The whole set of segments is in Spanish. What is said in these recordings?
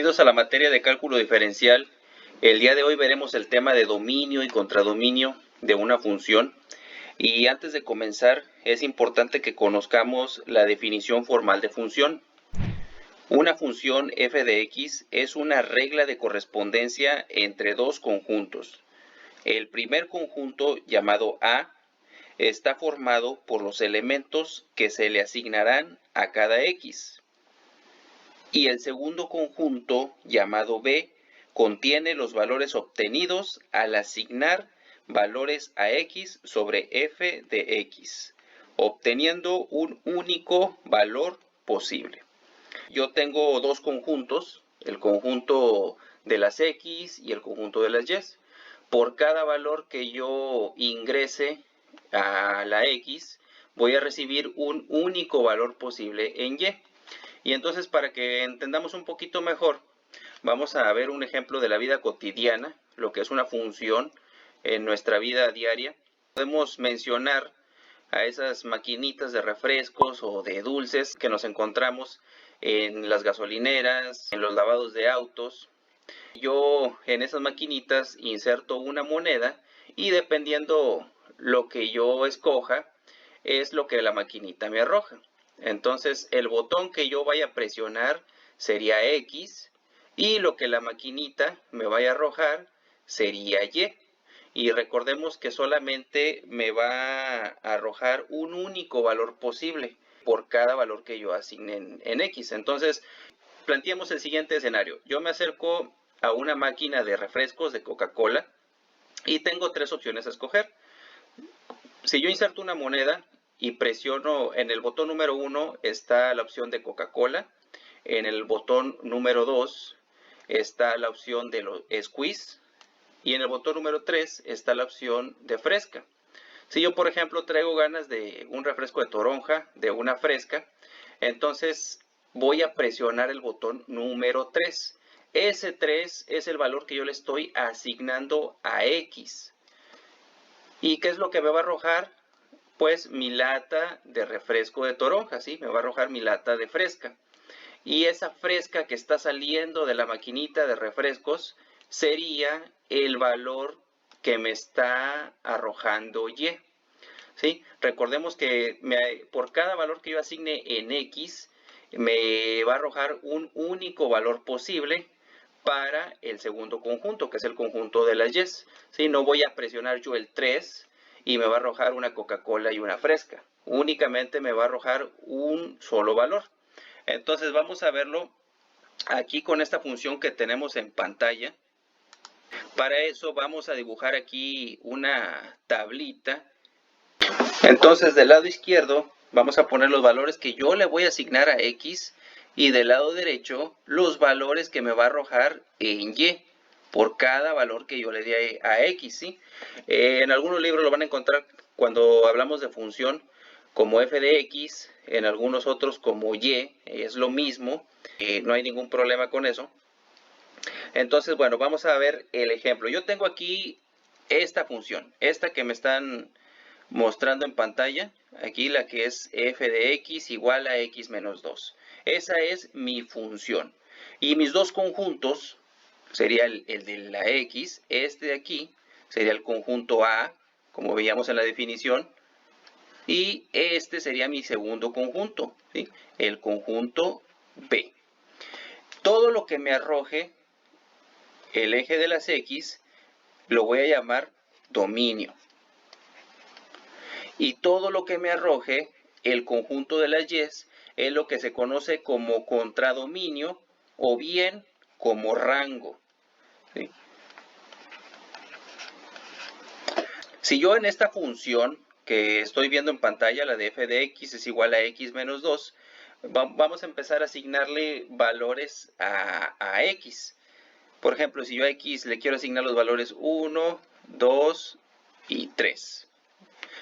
Bienvenidos a la materia de cálculo diferencial. El día de hoy veremos el tema de dominio y contradominio de una función. Y antes de comenzar, es importante que conozcamos la definición formal de función. Una función f de x es una regla de correspondencia entre dos conjuntos. El primer conjunto, llamado A, está formado por los elementos que se le asignarán a cada x. Y el segundo conjunto, llamado B, contiene los valores obtenidos al asignar valores a x sobre f de x, obteniendo un único valor posible. Yo tengo dos conjuntos, el conjunto de las x y el conjunto de las y. Por cada valor que yo ingrese a la x, voy a recibir un único valor posible en y. Y entonces, para que entendamos un poquito mejor, vamos a ver un ejemplo de la vida cotidiana, lo que es una función en nuestra vida diaria. Podemos mencionar a esas maquinitas de refrescos o de dulces que nos encontramos en las gasolineras, en los lavados de autos. Yo en esas maquinitas inserto una moneda y dependiendo lo que yo escoja, es lo que la maquinita me arroja. Entonces el botón que yo vaya a presionar sería X y lo que la maquinita me vaya a arrojar sería Y. Y recordemos que solamente me va a arrojar un único valor posible por cada valor que yo asigne en X. Entonces planteemos el siguiente escenario. Yo me acerco a una máquina de refrescos de Coca-Cola y tengo tres opciones a escoger. Si yo inserto una moneda y presiono en el botón número 1 está la opción de Coca-Cola, en el botón número 2 está la opción de los squeeze y en el botón número 3 está la opción de fresca. Si yo, por ejemplo, traigo ganas de un refresco de toronja, de una fresca, entonces voy a presionar el botón número 3. Ese 3 es el valor que yo le estoy asignando a X. ¿Y qué es lo que me va a arrojar? Pues mi lata de refresco de toronja, ¿sí? Me va a arrojar mi lata de fresca. Y esa fresca que está saliendo de la maquinita de refrescos sería el valor que me está arrojando Y. ¿Sí? Recordemos que por cada valor que yo asigne en X, me va a arrojar un único valor posible para el segundo conjunto, que es el conjunto de las Y. ¿Sí? No voy a presionar yo el 3 y me va a arrojar una Coca-Cola y una fresca. Únicamente me va a arrojar un solo valor. Entonces vamos a verlo aquí con esta función que tenemos en pantalla. Para eso vamos a dibujar aquí una tablita. Entonces del lado izquierdo vamos a poner los valores que yo le voy a asignar a X y del lado derecho los valores que me va a arrojar en Y por cada valor que yo le dé a X, ¿sí? En algunos libros lo van a encontrar cuando hablamos de función como f de x, en algunos otros como y, es lo mismo, no hay ningún problema con eso. Entonces, bueno, vamos a ver el ejemplo. Yo tengo aquí esta función, esta que me están mostrando en pantalla, aquí la que es f de x igual a x menos 2. Esa es mi función. Y mis dos conjuntos sería el de la x, este de aquí sería el conjunto A, como veíamos en la definición, y este sería mi segundo conjunto, ¿sí? El conjunto B. Todo lo que me arroje el eje de las x lo voy a llamar dominio. Y todo lo que me arroje el conjunto de las y es lo que se conoce como contradominio o bien como rango, ¿sí? Si yo en esta función que estoy viendo en pantalla, la de f de x es igual a x menos 2, vamos a empezar a asignarle valores a x. Por ejemplo, si yo a x le quiero asignar los valores 1, 2 y 3.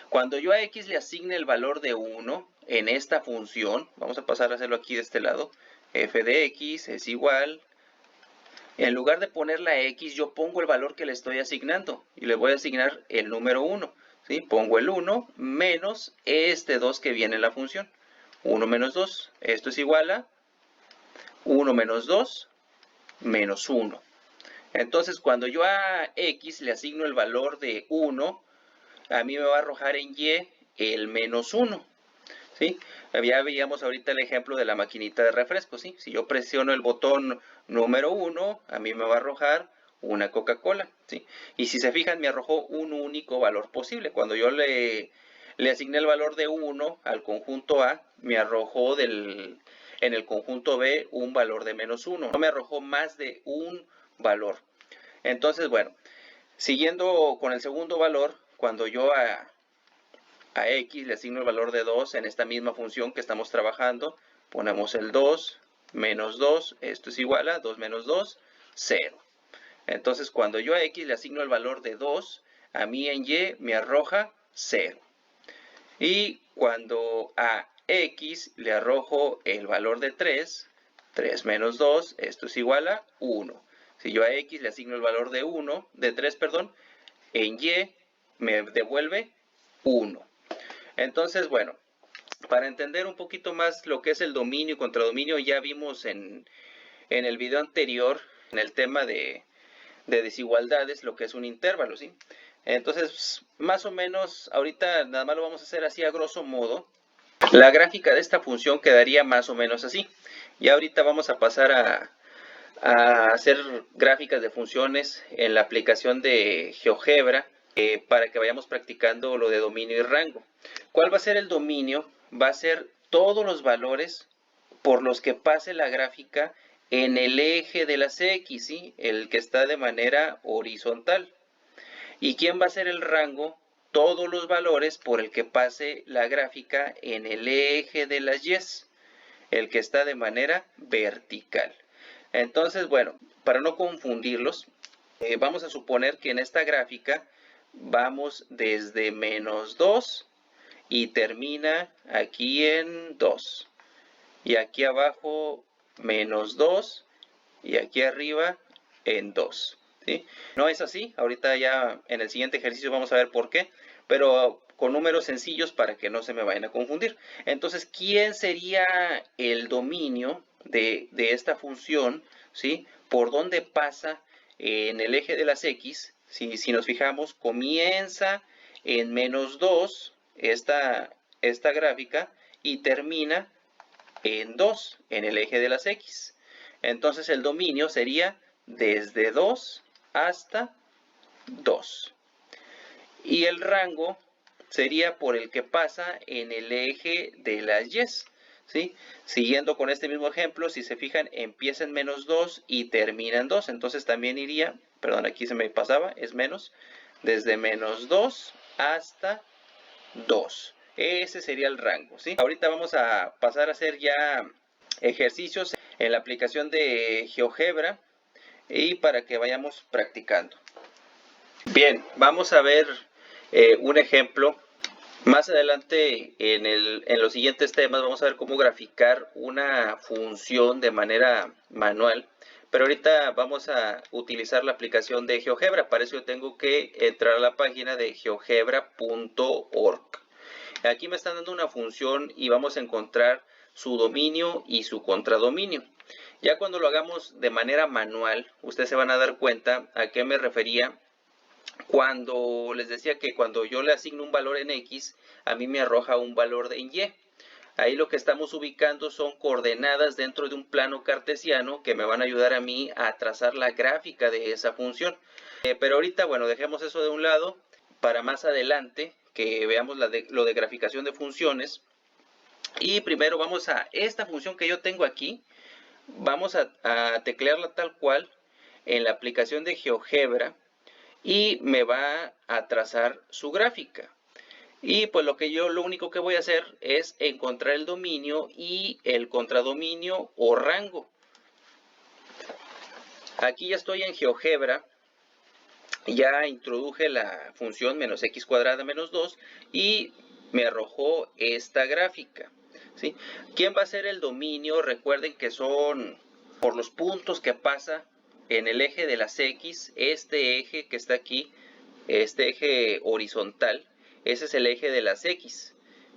Cuando yo a x le asigne el valor de 1 en esta función, vamos a pasar a hacerlo aquí de este lado, f de x es igual, en lugar de poner la x, yo pongo el valor que le estoy asignando y le voy a asignar el número 1. ¿Sí? Pongo el 1 menos este 2 que viene en la función. 1 menos 2, esto es igual a 1 menos 2 menos 1. Entonces, cuando yo a x le asigno el valor de 1, a mí me va a arrojar en y el menos 1. ¿Sí? Ya veíamos ahorita el ejemplo de la maquinita de refresco, ¿sí? Si yo presiono el botón número 1, a mí me va a arrojar una Coca-Cola, ¿sí? Y si se fijan, me arrojó un único valor posible. Cuando yo le asigné el valor de 1 al conjunto A, me arrojó en el conjunto B un valor de menos 1. No me arrojó más de un valor. Entonces, bueno, siguiendo con el segundo valor, cuando yo a x le asigno el valor de 2 en esta misma función que estamos trabajando, ponemos el 2 menos 2, esto es igual a 2 menos 2, 0. Entonces, cuando yo a x le asigno el valor de 2, a mí en y me arroja 0. Y cuando a x le arrojo el valor de 3, 3 menos 2, esto es igual a 1. Si yo a x le asigno el valor de 3, en y me devuelve 1. Entonces, bueno, para entender un poquito más lo que es el dominio y contradominio, ya vimos en el video anterior, en el tema de desigualdades, lo que es un intervalo, ¿sí? Entonces, más o menos, ahorita nada más lo vamos a hacer así a grosso modo. La gráfica de esta función quedaría más o menos así. Y ahorita vamos a pasar a hacer gráficas de funciones en la aplicación de GeoGebra para que vayamos practicando lo de dominio y rango. ¿Cuál va a ser el dominio? Va a ser todos los valores por los que pase la gráfica en el eje de las X, ¿sí? El que está de manera horizontal. ¿Y quién va a ser el rango? Todos los valores por el que pase la gráfica en el eje de las Y, el que está de manera vertical. Entonces, bueno, para no confundirlos, vamos a suponer que en esta gráfica vamos desde menos 2 y termina aquí en 2. Y aquí abajo menos 2 y aquí arriba en 2. ¿Sí? No es así, ahorita ya en el siguiente ejercicio vamos a ver por qué, pero con números sencillos para que no se me vayan a confundir. Entonces, ¿quién sería el dominio de esta función? ¿Sí? ¿Por dónde pasa en el eje de las X? Si nos fijamos, comienza en menos 2 esta gráfica y termina en 2 en el eje de las X. Entonces el dominio sería desde 2 hasta 2. Y el rango sería por el que pasa en el eje de las Y. ¿Sí? Siguiendo con este mismo ejemplo, si se fijan, empieza en menos 2 y termina en 2. Entonces también iría, perdón, aquí se me pasaba, es menos, desde menos 2 hasta 2. Ese sería el rango, ¿sí? Ahorita vamos a pasar a hacer ya ejercicios en la aplicación de GeoGebra y para que vayamos practicando. Bien, vamos a ver un ejemplo. Más adelante en los siguientes temas vamos a ver cómo graficar una función de manera manual. Pero ahorita vamos a utilizar la aplicación de GeoGebra. Para eso yo tengo que entrar a la página de geogebra.org. Aquí me están dando una función y vamos a encontrar su dominio y su contradominio. Ya cuando lo hagamos de manera manual, ustedes se van a dar cuenta a qué me refería cuando les decía que cuando yo le asigno un valor en X, a mí me arroja un valor en Y. Ahí lo que estamos ubicando son coordenadas dentro de un plano cartesiano que me van a ayudar a mí a trazar la gráfica de esa función. Pero ahorita, bueno, dejemos eso de un lado para más adelante que veamos lo de graficación de funciones. Y primero vamos a esta función que yo tengo aquí, vamos a teclearla tal cual en la aplicación de GeoGebra y me va a trazar su gráfica. Y pues lo único que voy a hacer es encontrar el dominio y el contradominio o rango. Aquí ya estoy en GeoGebra, ya introduje la función menos x cuadrada menos 2 y me arrojó esta gráfica. ¿Sí? ¿Quién va a ser el dominio? Recuerden que son por los puntos que pasa en el eje de las X, este eje que está aquí, este eje horizontal, ese es el eje de las X.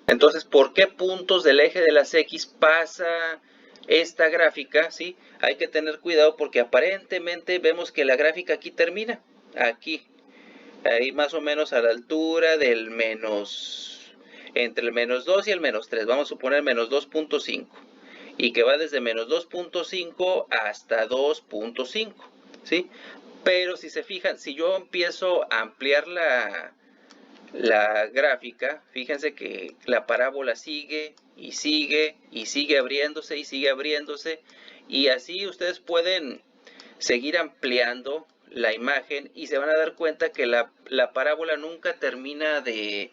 Entonces, ¿por qué puntos del eje de las X pasa esta gráfica, ¿sí? Hay que tener cuidado porque aparentemente vemos que la gráfica aquí termina, aquí, ahí más o menos a la altura del entre el menos 2 y el menos 3, vamos a suponer menos 2.5, y que va desde menos 2.5 hasta 2.5, ¿sí? Pero si se fijan, si yo empiezo a ampliar la gráfica, fíjense que la parábola sigue y sigue y sigue abriéndose y sigue abriéndose, y así ustedes pueden seguir ampliando la imagen y se van a dar cuenta que la parábola nunca termina de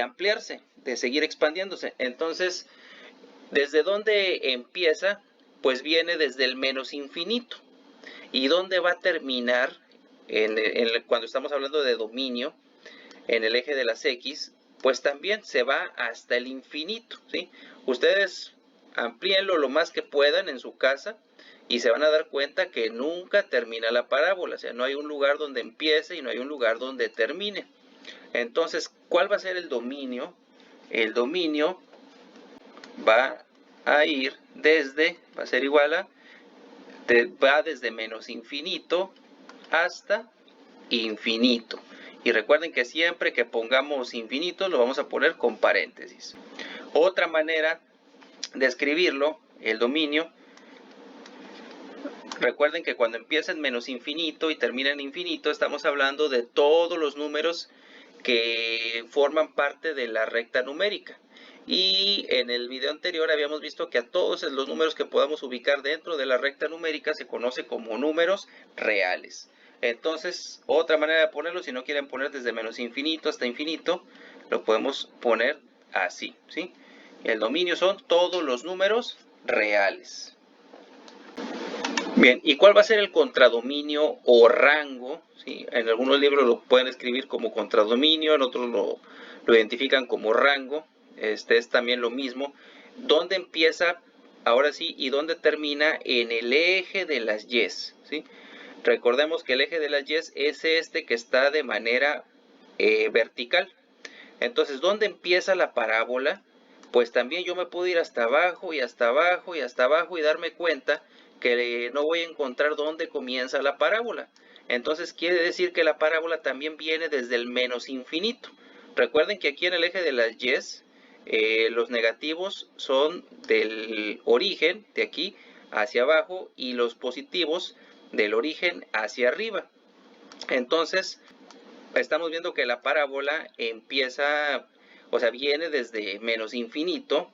ampliarse, de seguir expandiéndose. Entonces, ¿desde dónde empieza? Pues viene desde el menos infinito. ¿Y dónde va a terminar cuando estamos hablando de dominio en el eje de las X? Pues también se va hasta el infinito, ¿sí? Ustedes amplíenlo lo más que puedan en su casa y se van a dar cuenta que nunca termina la parábola, o sea, no hay un lugar donde empiece y no hay un lugar donde termine. Entonces, ¿cuál va a ser el dominio? El dominio va a ir va a ser igual a, va desde menos infinito hasta infinito. Y recuerden que siempre que pongamos infinito lo vamos a poner con paréntesis. Otra manera de escribirlo, el dominio, recuerden que cuando empieza en menos infinito y termina en infinito, estamos hablando de todos los números que forman parte de la recta numérica. Y en el video anterior habíamos visto que a todos los números que podamos ubicar dentro de la recta numérica se conoce como números reales. Entonces, otra manera de ponerlo, si no quieren poner desde menos infinito hasta infinito, lo podemos poner así, ¿sí? El dominio son todos los números reales. Bien, ¿y cuál va a ser el contradominio o rango? ¿Sí? En algunos libros lo pueden escribir como contradominio, en otros lo identifican como rango. Este es también lo mismo. ¿Dónde empieza, ahora sí, y dónde termina? En el eje de las Y's, ¿sí? Recordemos que el eje de las Y's es este que está de manera vertical. Entonces, ¿dónde empieza la parábola? Pues también yo me puedo ir hasta abajo y hasta abajo y hasta abajo y darme cuenta que no voy a encontrar dónde comienza la parábola. Entonces quiere decir que la parábola también viene desde el menos infinito. Recuerden que aquí en el eje de las Y's, los negativos son del origen, de aquí hacia abajo, y los positivos del origen hacia arriba. Entonces, estamos viendo que la parábola empieza, o sea, viene desde menos infinito,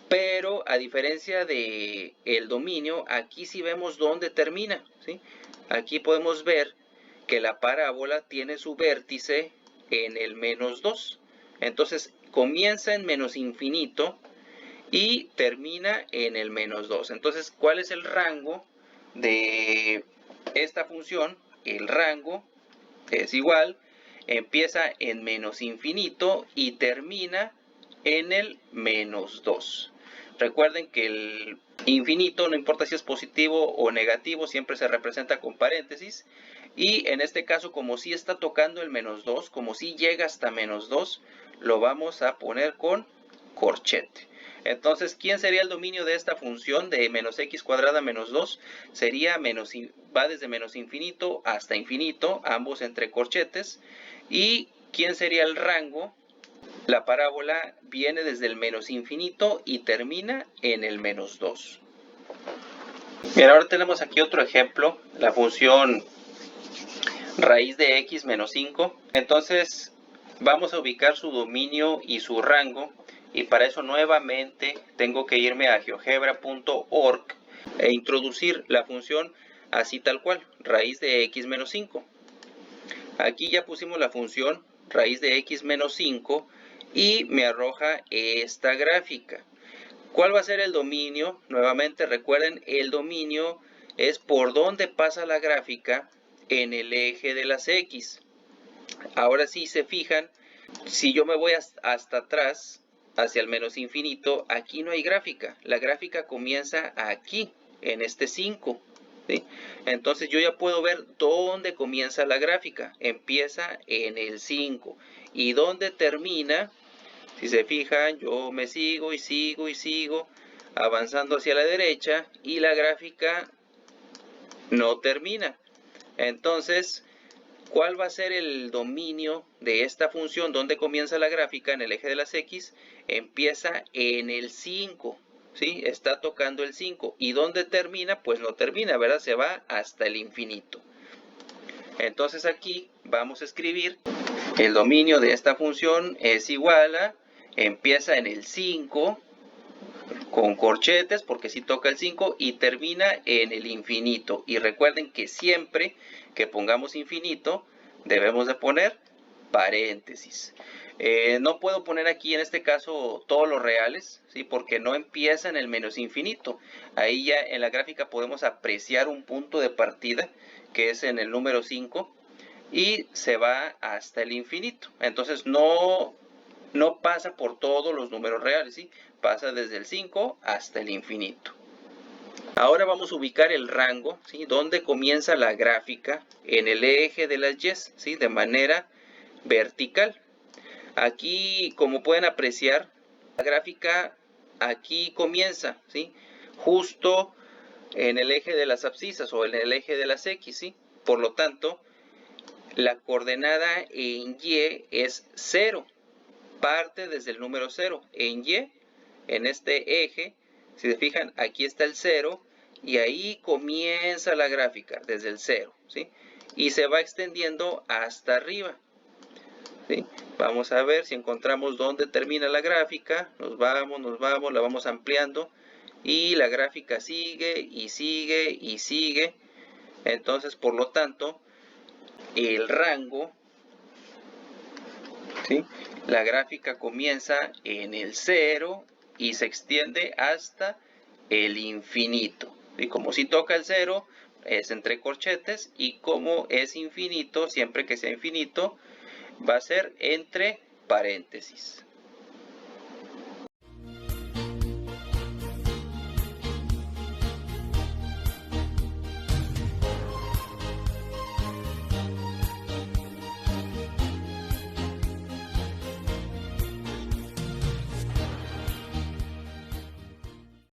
pero a diferencia de el dominio, aquí sí vemos dónde termina, ¿sí? Aquí podemos ver que la parábola tiene su vértice en el menos 2. Entonces, comienza en menos infinito y termina en el menos 2. Entonces, ¿cuál es el rango de esta función? El rango es igual, empieza en menos infinito y termina en el menos 2. Recuerden que el infinito, no importa si es positivo o negativo, siempre se representa con paréntesis. Y en este caso, como si está tocando el menos 2, como si llega hasta menos 2, lo vamos a poner con corchete. Entonces, ¿quién sería el dominio de esta función de menos x cuadrada menos 2? Sería va desde menos infinito hasta infinito, ambos entre corchetes. ¿Y quién sería el rango? La parábola viene desde el menos infinito y termina en el menos 2. Bien, ahora tenemos aquí otro ejemplo, la función raíz de x menos 5. Entonces vamos a ubicar su dominio y su rango, y para eso nuevamente tengo que irme a geogebra.org e introducir la función así tal cual, raíz de x menos 5. Aquí ya pusimos la función raíz de x menos 5 y me arroja esta gráfica. ¿Cuál va a ser el dominio? Nuevamente recuerden, el dominio es por dónde pasa la gráfica en el eje de las X. Ahora sí se fijan, si yo me voy hasta atrás, hacia el menos infinito, aquí no hay gráfica. La gráfica comienza aquí, en este 5. ¿Sí? Entonces yo ya puedo ver dónde comienza la gráfica. Empieza en el 5. ¿Y dónde termina? Si se fijan, yo me sigo y sigo y sigo avanzando hacia la derecha y la gráfica no termina. Entonces, ¿cuál va a ser el dominio de esta función? ¿Dónde comienza la gráfica? En el eje de las X, empieza en el 5, ¿sí? Está tocando el 5. ¿Y dónde termina? Pues no termina, ¿verdad? Se va hasta el infinito. Entonces aquí vamos a escribir el dominio de esta función es igual a, empieza en el 5, con corchetes, porque si toca el 5, y termina en el infinito. Y recuerden que siempre que pongamos infinito, debemos de poner paréntesis. No puedo poner aquí en este caso todos los reales, ¿sí? Porque no empieza en el menos infinito. Ahí ya en la gráfica podemos apreciar un punto de partida, que es en el número 5, y se va hasta el infinito. Entonces no pasa por todos los números reales, ¿sí? Pasa desde el 5 hasta el infinito. Ahora vamos a ubicar el rango, ¿sí? Donde comienza la gráfica en el eje de las Y, ¿sí? De manera vertical. Aquí, como pueden apreciar, la gráfica aquí comienza, ¿sí? Justo en el eje de las abscisas o en el eje de las X, ¿sí? Por lo tanto, la coordenada en Y es 0. Parte desde el número 0 en Y, en este eje. Si se fijan, aquí está el 0 y ahí comienza la gráfica desde el 0, ¿sí? Y se va extendiendo hasta arriba, ¿sí? Vamos a ver si encontramos dónde termina la gráfica. Nos vamos, la vamos ampliando y la gráfica sigue y sigue y sigue. Entonces, por lo tanto, el rango, ¿sí? La gráfica comienza en el 0 y se extiende hasta el infinito. Y como si toca el 0, es entre corchetes, y como es infinito, siempre que sea infinito, va a ser entre paréntesis.